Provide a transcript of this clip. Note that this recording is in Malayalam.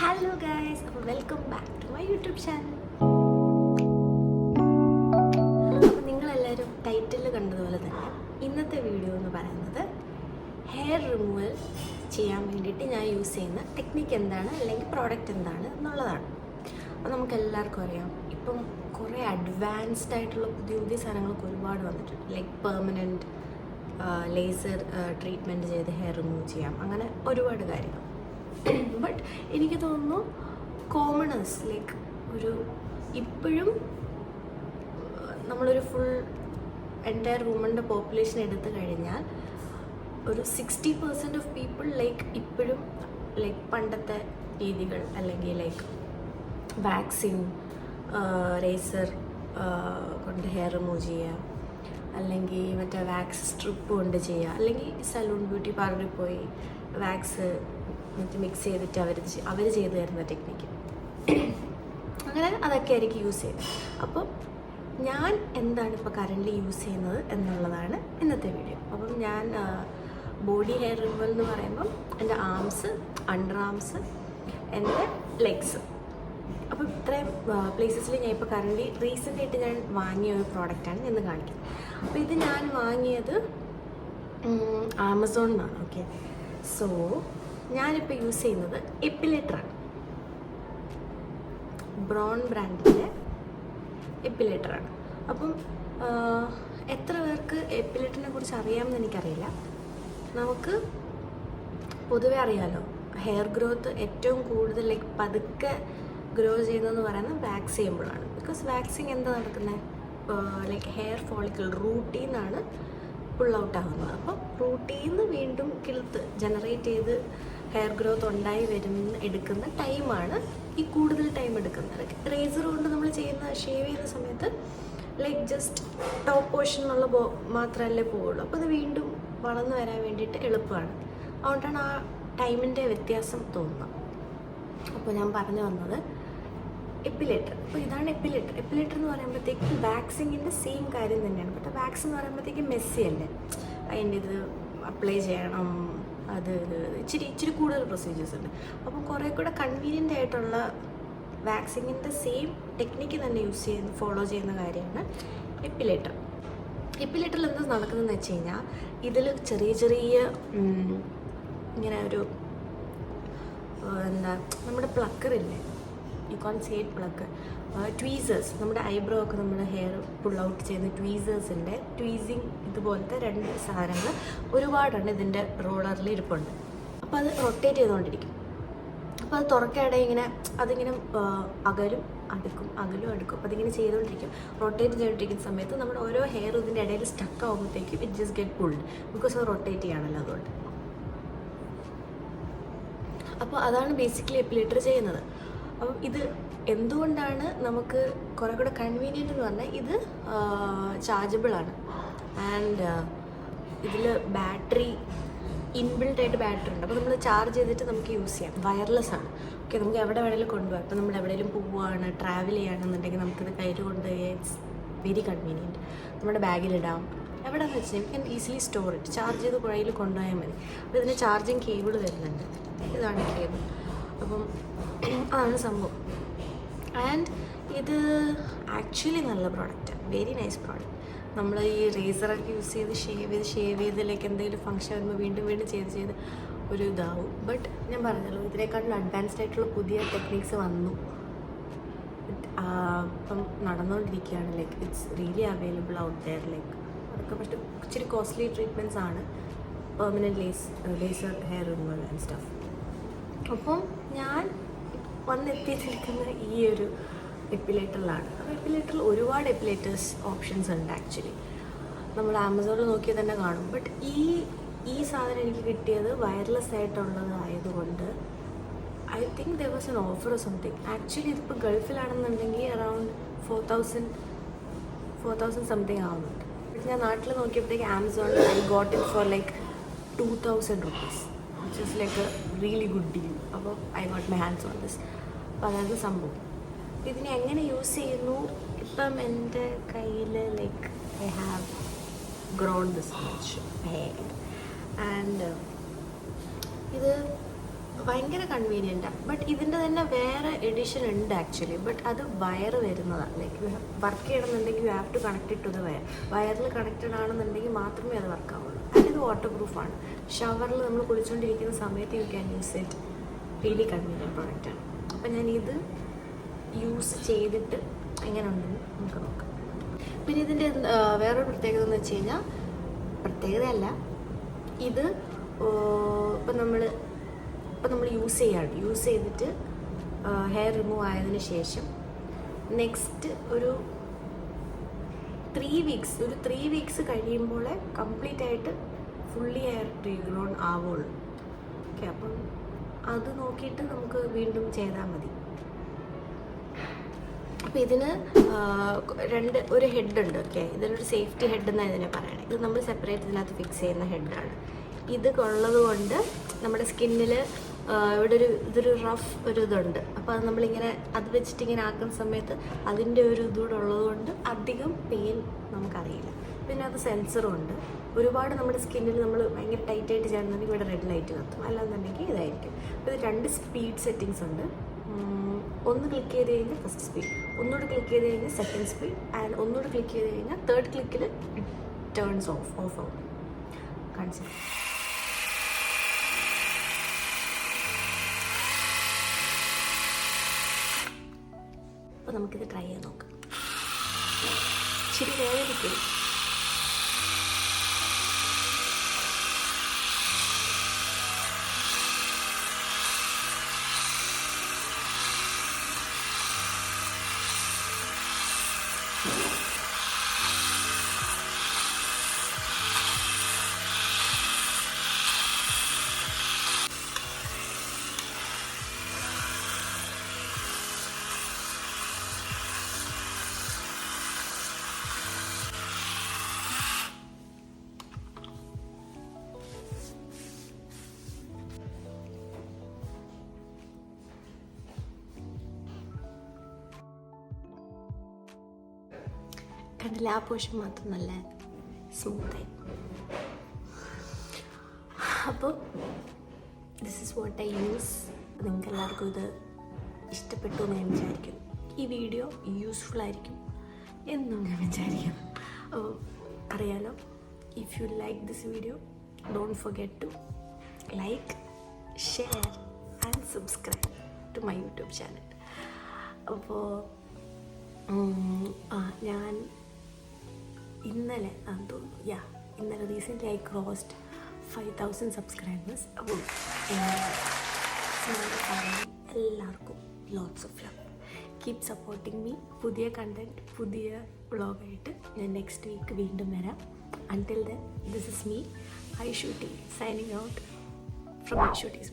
ഹലോ ഗൈസ്, അപ്പോൾ welcome back to my YouTube channel. അപ്പോൾ നിങ്ങളെല്ലാവരും ടൈറ്റിൽ കണ്ടതുപോലെ തന്നെ ഇന്നത്തെ വീഡിയോ എന്ന് പറയുന്നത് ഹെയർ റിമൂവൽ ചെയ്യാൻ വേണ്ടിയിട്ട് ഞാൻ യൂസ് ചെയ്യുന്ന ടെക്നിക്ക് എന്താണ് അല്ലെങ്കിൽ പ്രോഡക്റ്റ് എന്താണ് എന്നുള്ളതാണ്. അപ്പോൾ നമുക്ക് എല്ലാവർക്കും അറിയാം, ഇപ്പം കുറേ അഡ്വാൻസ്ഡ് ആയിട്ടുള്ള പുതിയ പുതിയ സാധനങ്ങളൊക്കെ ഒരുപാട് വന്നിട്ടുണ്ട്. ലൈക്ക് പെർമനൻറ്റ് ലേസർ ട്രീറ്റ്മെൻറ്റ് ചെയ്ത് ഹെയർ റിമൂവ് ചെയ്യാം, അങ്ങനെ ഒരുപാട് കാര്യങ്ങൾ. ബട്ട് എനിക്ക് തോന്നുന്നു കോമണേഴ്സ് ലൈക്ക് ഇപ്പോഴും നമ്മളൊരു ഫുൾ എൻറ്റയർ വുമൻ്റെ പോപ്പുലേഷൻ എടുത്തു കഴിഞ്ഞാൽ ഒരു 60% ഓഫ് പീപ്പിൾ ലൈക്ക് ഇപ്പോഴും ലൈക്ക് പണ്ടത്തെ രീതികൾ അല്ലെങ്കിൽ ലൈക്ക് വാക്സിൻ റേസർ കൊണ്ട് ഹെയർ റിമൂവ് ചെയ്യുക, അല്ലെങ്കിൽ മറ്റേ വാക്സ് സ്ട്രിപ്പ് കൊണ്ട് ചെയ്യുക, അല്ലെങ്കിൽ സലൂൺ ബ്യൂട്ടി പാർലറിൽ പോയി വാക്സ് മിക്സ് ചെയ്തിട്ട് അവർ ചെയ്തു തരുന്ന ടെക്നിക്ക്, അങ്ങനെ അതൊക്കെ ആയിരിക്കും യൂസ് ചെയ്യുന്നത്. അപ്പോൾ ഞാൻ എന്താണ് ഇപ്പോൾ കറൻ്റ് യൂസ് ചെയ്യുന്നത് എന്നുള്ളതാണ് ഇന്നത്തെ വീഡിയോ. അപ്പം ഞാൻ ബോഡി ഹെയർ റിമൂവൽ എന്ന് പറയുമ്പം എൻ്റെ ആംസ്, അണ്ടർ ആംസ്, എൻ്റെ ലെഗ്സ്, അപ്പോൾ ഇത്രയും പ്ലേസസിൽ ഞാൻ ഇപ്പോൾ കറൻ്റ് റീസെൻ്റായിട്ട് ഞാൻ വാങ്ങിയ ഒരു പ്രോഡക്റ്റാണ് ഇന്ന് കാണിക്കുന്നത്. അപ്പോൾ ഇത് ഞാൻ വാങ്ങിയത് ആമസോണിൽ നിന്നാണ്. ഓക്കെ, സോ ഞാനിപ്പോൾ യൂസ് ചെയ്യുന്നത് എപ്പിലേറ്ററാണ്, ബ്രോൺ ബ്രാൻഡിൻ്റെ എപ്പിലേറ്ററാണ്. അപ്പം എത്ര പേർക്ക് എപ്പിലേറ്ററിനെ കുറിച്ച് അറിയാമെന്ന് എനിക്കറിയില്ല. നമുക്ക് പൊതുവെ അറിയാമല്ലോ, ഹെയർ ഗ്രോത്ത് ഏറ്റവും കൂടുതൽ ലൈക്ക് പതുക്കെ ഗ്രോ ചെയ്യുന്നതെന്ന് പറയുന്നത് വാക്സ് ചെയ്യുമ്പോഴാണ്. ബിക്കോസ് വാക്സിങ് എന്താ നടക്കുന്നത്, ലൈക്ക് ഹെയർ ഫോളിക്കിൾ റൂട്ടിൽ നിന്നാണ് പുൾ ഔട്ട് ആകുന്നത്. അപ്പം റൂട്ടിൽ നിന്ന് വീണ്ടും കിളുത്ത് ജനറേറ്റ് ചെയ്ത് ഹെയർ ഗ്രോത്ത് ഉണ്ടായി എടുക്കുന്ന ടൈമാണ് ഈ കൂടുതൽ ടൈം എടുക്കുന്നത്. റേസർ കൊണ്ട് നമ്മൾ ഷേവ് ചെയ്യുന്ന സമയത്ത് ലൈക്ക് ജസ്റ്റ് ടോപ്പ് പോർഷനിലുള്ള മാത്രമല്ലേ പോവുള്ളൂ. അപ്പോൾ അത് വീണ്ടും വളർന്നു വരാൻ വേണ്ടിയിട്ട് എളുപ്പമാണ്. അതുകൊണ്ടാണ് ആ ടൈമിൻ്റെ വ്യത്യാസം തോന്നുന്നത്. അപ്പോൾ ഞാൻ പറഞ്ഞു വന്നത് എപ്പിലേറ്റർ. അപ്പോൾ ഇതാണ് എപ്പിലേറ്റർ. എപ്പിലേറ്റർ എന്ന് പറയുമ്പോഴത്തേക്കും വാക്സിങ്ങിൻ്റെ സെയിം കാര്യം തന്നെയാണ്. പക്ഷേ വാക്സ് എന്ന് പറയുമ്പോഴത്തേക്കും മെസ്സി അല്ലേ, അതിൻ്റെ ഇത് അപ്ലൈ ചെയ്യണം, അത് ഇച്ചിരി കൂടുതൽ പ്രൊസീജിയേഴ്സ് ഉണ്ട്. അപ്പം കുറേ കൂടെ കൺവീനിയൻ്റ് ആയിട്ടുള്ള വാക്സിങ്ങിൻ്റെ സെയിം ടെക്നിക്ക് തന്നെ ഫോളോ ചെയ്യുന്ന കാര്യമാണ് എപ്പിലേറ്റർ. എപ്പിലേറ്ററിൽ എന്താ നടക്കുന്നതെന്ന് വെച്ച് കഴിഞ്ഞാൽ, ഇതിൽ ചെറിയ ഇങ്ങനെ ഒരു എന്താ നമ്മുടെ പ്ലക്കറില്ലേ, you can say it plucker, tweezers, നമ്മുടെ ഐബ്രോ ഒക്കെ നമ്മുടെ ഹെയർ പുൾ ഔട്ട് ചെയ്യുന്ന ട്വീസേഴ്സിൻ്റെ ട്വീസിങ് ഇതുപോലത്തെ രണ്ട് സാധനങ്ങൾ ഒരുപാടുണ്ട് ഇതിൻ്റെ റോളറിൽ ഇരിപ്പുണ്ട്. അപ്പോൾ അത് റൊട്ടേറ്റ് ചെയ്തുകൊണ്ടിരിക്കും. അപ്പോൾ അത് തുറക്കയുടെ അതിങ്ങനെ അകലും അടുക്കും. അപ്പോൾ അതിങ്ങനെ ചെയ്തുകൊണ്ടിരിക്കും. റൊട്ടേറ്റ് ചെയ്തുകൊണ്ടിരിക്കുന്ന സമയത്ത് നമ്മുടെ ഓരോ ഹെയർ ഇതിൻ്റെ ഇടയിൽ സ്റ്റക്ക് ആകുമ്പോഴത്തേക്കും it just get pulled, because അത് റൊട്ടേറ്റ് ചെയ്യാണല്ലോ അതുകൊണ്ട്. അപ്പോൾ അതാണ് ബേസിക്കലി എപ്പിലേറ്റർ ചെയ്യുന്നത്. അപ്പം ഇത് എന്തുകൊണ്ടാണ് നമുക്ക് കുറേ കൂടെ കൺവീനിയൻ്റ് എന്ന് പറഞ്ഞാൽ, ഇത് ചാർജബിളാണ് ആൻഡ് ഇതിൽ ബാറ്ററി ഇൻബിൽട്ടായിട്ട് ബാറ്ററി ഉണ്ട്. അപ്പോൾ നമ്മൾ ചാർജ് ചെയ്തിട്ട് നമുക്ക് യൂസ് ചെയ്യാം. വയർലെസ് ആണ്. ഓക്കെ, നമുക്ക് എവിടെ വേണമെങ്കിലും കൊണ്ടുപോകാം. ഇപ്പോൾ നമ്മൾ എവിടെയെങ്കിലും പോവുകയാണ്, ട്രാവൽ ചെയ്യുകയാണെന്നുണ്ടെങ്കിൽ നമുക്കിത് കയ്യിൽ കൊണ്ടുപോയി ഇറ്റ്സ് വെരി കൺവീനിയൻറ്റ്. നമ്മുടെ ബാഗിലിടാം, എവിടെയെന്ന് വെച്ചാൽ you can easily store it. Charge ചെയ്ത് പുഴയിൽ കൊണ്ടുപോയാൽ മതി. അപ്പോൾ ഇതിന് ചാർജിങ് കേബിൾ വരുന്നുണ്ട്. ഇതാണ് കേബിൾ. അപ്പം അതാണ് സംഭവം. ആൻഡ് ഇത് ആക്ച്വലി നല്ല പ്രോഡക്റ്റാണ്, വെരി നൈസ് പ്രോഡക്റ്റ്. നമ്മൾ ഈ റേസറൊക്കെ യൂസ് ചെയ്ത് ഷേവ് ചെയ്തിലേക്ക് എന്തെങ്കിലും ഫംഗ്ഷൻ വരുമ്പോൾ വീണ്ടും ചെയ്ത് ഒരു ഇതാവും. ബട്ട് ഞാൻ പറഞ്ഞല്ലോ, ഇതിനേക്കാളും അഡ്വാൻസ്ഡ് ആയിട്ടുള്ള പുതിയ ടെക്നിക്സ് വന്നു, ഇപ്പം നടന്നുകൊണ്ടിരിക്കുകയാണ്. Like it's really available out there. Like അതൊക്കെ പക്ഷേ ഇച്ചിരി കോസ്റ്റ്ലി ട്രീറ്റ്മെൻറ്റ്സ് ആണ്, permanent laser hair removal and stuff. അപ്പം ഞാൻ വന്നെത്തിയിരിക്കുന്ന ഈ ഒരു എപ്പിലേറ്ററിലാണ്. അപ്പോൾ എപ്പിലേറ്ററിൽ ഒരുപാട് എപ്പിലേറ്റേഴ്സ് ഓപ്ഷൻസ് ഉണ്ട് ആക്ച്വലി. നമ്മൾ ആമസോണിൽ നോക്കിയാൽ തന്നെ കാണും. ബട്ട് ഈ സാധനം എനിക്ക് കിട്ടിയത് വയർലെസ് ആയിട്ടുള്ളത് ആയതുകൊണ്ട് I think there was an offer or something. Actually ഇതിപ്പോൾ ഗൾഫിലാണെന്നുണ്ടെങ്കിൽ അറൗണ്ട് 4,000 സംതിങ് ആവുന്നുണ്ട്. ബട്ട് ഞാൻ നാട്ടിൽ നോക്കിയപ്പോഴത്തേക്ക് ആമസോണിൽ I got it for like 2,000 rupees, which is like a really good deal. അപ്പോൾ I got my hands on this. അപ്പോൾ അതായത് സംഭവം. ഇതിനെ എങ്ങനെ യൂസ് ചെയ്യുന്നു, ഇപ്പം എൻ്റെ കയ്യിൽ like I have grown this much hair and ഇത് ഭയങ്കര കൺവീനിയൻറ്റാണ്. ബട്ട് ഇതിൻ്റെ തന്നെ വേറെ എഡിഷൻ ഉണ്ട് ആക്ച്വലി. ബട്ട് അത് വയറ് വരുന്നതാണ്. ലൈക്ക് വർക്ക് ചെയ്യണമെന്നുണ്ടെങ്കിൽ you have to connect it to the wire. വയറിൽ കണക്റ്റഡ് ആണെന്നുണ്ടെങ്കിൽ മാത്രമേ അത് വർക്ക് ആവുള്ളൂ. അതിത് വാട്ടർ പ്രൂഫാണ്. ഷവറിൽ നമ്മൾ കുളിച്ചുകൊണ്ടിരിക്കുന്ന സമയത്ത് you can use it. Really convenient പ്രോഡക്റ്റാണ്. അപ്പം ഞാനിത് യൂസ് ചെയ്തിട്ട് എങ്ങനെ ഉണ്ടെന്ന് നമുക്ക് നോക്കാം. പിന്നെ ഇതിൻ്റെ വേറൊരു പ്രത്യേകത എന്ന് വെച്ച് കഴിഞ്ഞാൽ, പ്രത്യേകതയല്ല, ഇത് ഇപ്പം നമ്മൾ യൂസ് ചെയ്തിട്ട് ഹെയർ റിമൂവ് ആയതിനു ശേഷം നെക്സ്റ്റ് ഒരു 3 വീക്സ് കഴിയുമ്പോൾ കംപ്ലീറ്റ് ആയിട്ട് ഫുള്ളി ഹെയർ റീഗ്രോൺ ആവുള്ളൂ. ഓക്കെ, അപ്പം അത് നോക്കിയിട്ട് നമുക്ക് വീണ്ടും ചെയ്താൽ മതി. അപ്പോൾ ഇതിന് ഒരു ഹെഡ് ഉണ്ട്. ഓക്കെ, ഇതിനൊരു സേഫ്റ്റി ഹെഡ് എന്നാണ് ഇതിനെ പറയണത്. ഇത് നമ്മൾ സെപ്പറേറ്റ് ഇതിനകത്ത് ഫിക്സ് ചെയ്യുന്ന ഹെഡാണ്. ഇത് ഉള്ളത് കൊണ്ട് നമ്മുടെ സ്കിന്നിൽ ഇവിടെ ഇതൊരു റഫ് ഇതുണ്ട്. അപ്പോൾ അത് നമ്മളിങ്ങനെ അത് വെച്ചിട്ട് ഇങ്ങനെ ആക്കുന്ന സമയത്ത് അതിൻ്റെ ഒരു ഇതുകൂടെ ഉള്ളതുകൊണ്ട് അധികം പെയിൻ നമുക്കറിയില്ല. പിന്നെ അത് സെൻസറും ഉണ്ട്. ഒരുപാട് നമ്മുടെ സ്കിന്നിൽ നമ്മൾ ഭയങ്കര ടൈറ്റായിട്ട് ചെയ്യുന്നുണ്ടെങ്കിൽ ഇവിടെ റെഡ് ലൈറ്റ് കത്തും, അല്ലാന്നുണ്ടെങ്കിൽ ഇതായിരിക്കും. അപ്പോൾ ഇത് 2 സ്പീഡ് സെറ്റിങ്സ് ഉണ്ട്. ഒന്ന് ക്ലിക്ക് ചെയ്ത് കഴിഞ്ഞാൽ ഫസ്റ്റ് സ്പീഡ്, ഒന്നുകൂടി ക്ലിക്ക് ചെയ്ത് കഴിഞ്ഞാൽ സെക്കൻഡ് സ്പീഡ്, ആൻഡ് ഒന്നുകൂടി ക്ലിക്ക് ചെയ്ത് കഴിഞ്ഞാൽ തേർഡ് ക്ലിക്കിൽ ഇറ്റ് ടേൺസ് ഓഫ് ആവും. കാണിച്ചു. അപ്പോൾ നമുക്കിത് ട്രൈ ചെയ്ത് നോക്കാം. ഇച്ചിരി വേദനിക്കും. കണ്ടില്ല, ആ പോർഷൻ മാത്രം നല്ല സ്മൂത്തായി. അപ്പോൾ this is what I use. നിങ്ങൾക്ക് എല്ലാവർക്കും ഇത് ഇഷ്ടപ്പെട്ടു എന്ന് ഞാൻ വിചാരിക്കുന്നു. ഈ വീഡിയോ യൂസ്ഫുൾ ആയിരിക്കും എന്നും ഞാൻ വിചാരിക്കുന്നു. അപ്പോൾ അറിയാലോ, if you like this video, don't forget to like, share and subscribe to my YouTube channel. അപ്പോൾ ഞാൻ ഇന്നലെ റീസെൻ്റ്ലി ഐ ക്രോസ്ഡ് 5,000 സബ്സ്ക്രൈബേഴ്സ്. അപ്പോൾ എല്ലാവർക്കും lots of love. Keep supporting me. പുതിയ കണ്ടൻറ്റ്, പുതിയ വ്ളോഗായിട്ട് ഞാൻ നെക്സ്റ്റ് വീക്ക് വീണ്ടും വരാം. Until then, this is me, Aishutty, signing out from ഐഷൂട്ടീസ്.